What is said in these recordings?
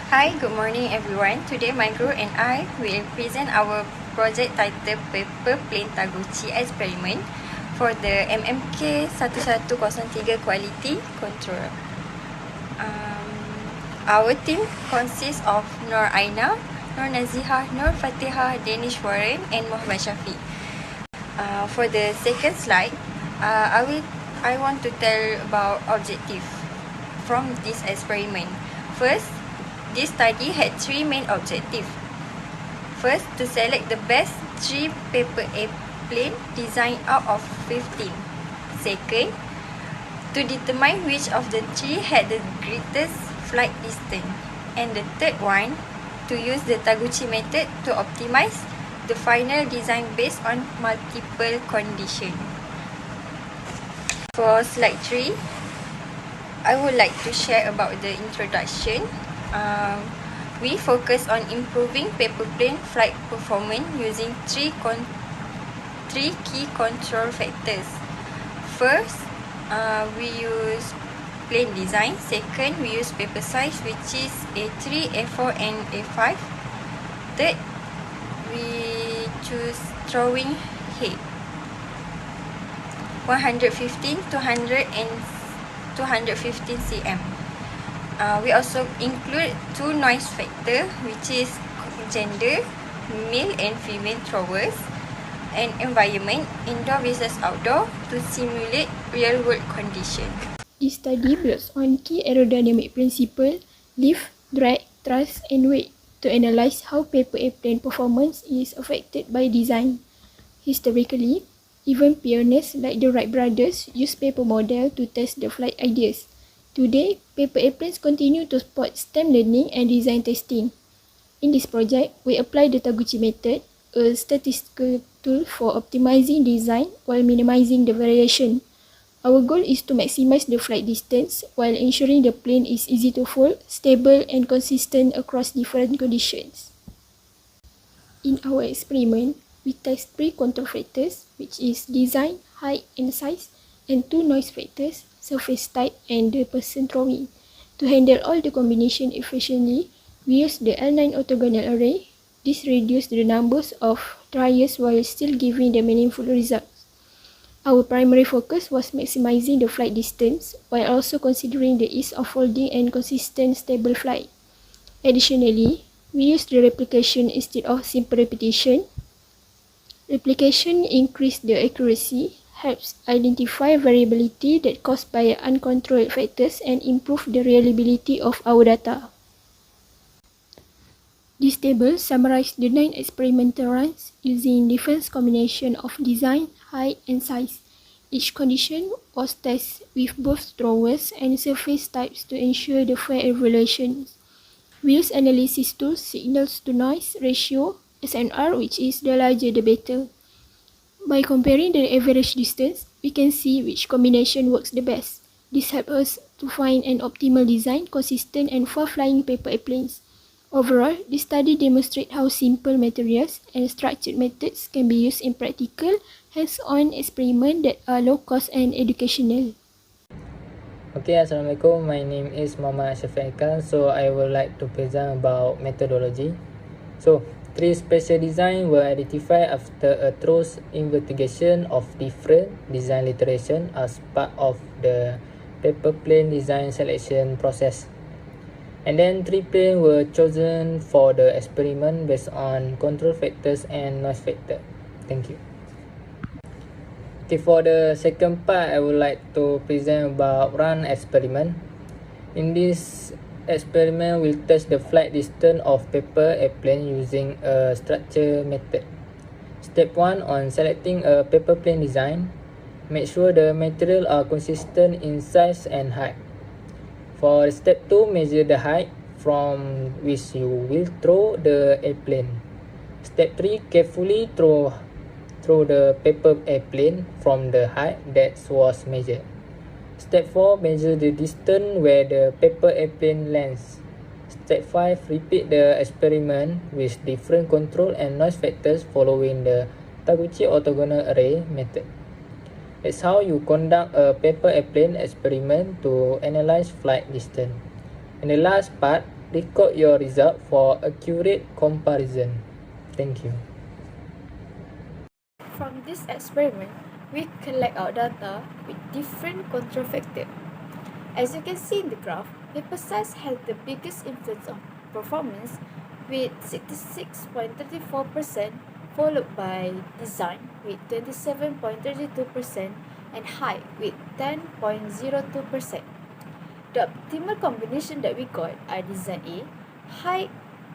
Hi, good morning everyone. Today my group and I will present our project titled Paper Plane Taguchi Experiment for the MMK 1103 Quality Control. Our team consists of Nur Aina, Nur Nazihah, Nur Fatihah, Danish Warren and Muhammad Shafi. For the second slide, I want to tell about objective from this experiment. First, this study had three main objectives. First, to select the best 3 paper airplane design out of 15. Second, to determine which of the 3 had the greatest flight distance. And the third one, to use the Taguchi method to optimize the final design based on multiple conditions. For slide 3, I would like to share about the introduction. We focus on improving paper plane flight performance using three key control factors. First, we use plane design. Second, we use paper size, which is A3, A4 and A5. Third, we choose throwing head 115, 200 and 215 cm. We also include 2 noise factor, which is gender, male and female throwers, and environment, indoor versus outdoor, to simulate real-world conditions. This study builds on key aerodynamic principles, lift, drag, thrust, and weight to analyze how paper airplane performance is affected by design. Historically, even pioneers like the Wright brothers used paper model to test the flight ideas. Today, paper airplanes continue to support STEM learning and design testing. In this project, we apply the Taguchi method, a statistical tool for optimizing design while minimizing the variation. Our goal is to maximize the flight distance while ensuring the plane is easy to fold, stable, and consistent across different conditions. In our experiment, we test 3 control factors, which is design, height, and size, and 2 noise factors, surface type and the person throwing. To handle all the combination efficiently, we use the L9 orthogonal array. This reduces the numbers of trials while still giving the meaningful results. Our primary focus was maximizing the flight distance while also considering the ease of folding and consistent stable flight. Additionally, we used the replication instead of simple repetition. Replication increases the accuracy, helps identify variability that caused by uncontrolled factors, and improve the reliability of our data. This table summarizes the 9 experimental runs using different combinations of design, height, and size. Each condition was tested with both throwers and surface types to ensure the fair evaluation. We use analysis tools, signals to noise ratio, SNR, which is the larger the better. By comparing the average distance, we can see which combination works the best. This helps us to find an optimal design, consistent and far-flying paper airplanes. Overall, this study demonstrates how simple materials and structured methods can be used in practical, hands-on experiments that are low-cost and educational. Okay, Assalamualaikum. My name is Muhammad Shafi. So I would like to present about methodology. So 3 special designs were identified after a thorough investigation of different design iteration as part of the paper plane design selection process. And then 3 planes were chosen for the experiment based on control factors and noise factor. Thank you. Okay, for the second part, I would like to present about run experiment. In this experiment, we'll test the flight distance of paper airplane using a structure method. Step 1, on selecting a paper plane design, make sure the material are consistent in size and height. For step 2, measure the height from which you will throw the airplane. Step 3, carefully throw the paper airplane from the height that was measured. Step 4, measure the distance where the paper airplane lands. Step 5, repeat the experiment with different control and noise factors following the Taguchi orthogonal array method. That's how you conduct a paper airplane experiment to analyze flight distance. In the last part, Record your result for accurate comparison. Thank you. From this experiment, we collect our data with different control factors. As you can see in the graph, paper size has the biggest influence on performance with 66.34%, followed by design with 27.32% and height with 10.02%. The optimal combination that we got are design A, height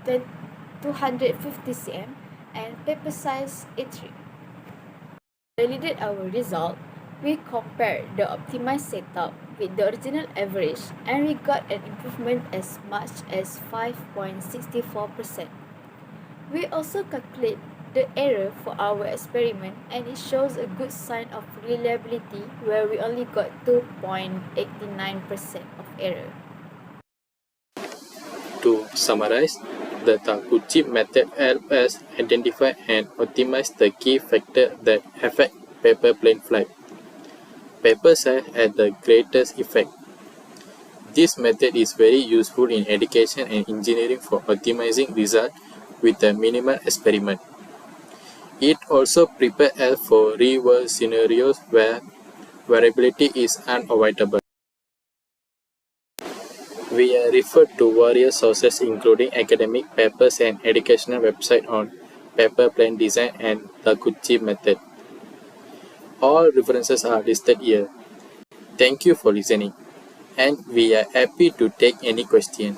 250 cm and paper size A3. Validate our result, we compared the optimized setup with the original average and we got an improvement as much as 5.64%. We also calculate the error for our experiment and it shows a good sign of reliability where we only got 2.89% of error. To summarize, the Taguchi method helps us identify and optimize the key factors that affect paper plane flight. Paper size has the greatest effect. This method is very useful in education and engineering for optimizing results with a minimal experiment. It also prepares us for real-world scenarios where variability is unavoidable. We are referred to various sources including academic papers and educational websites on paper plane design and the Taguchi method. All references are listed here. Thank you for listening, and we are happy to take any question.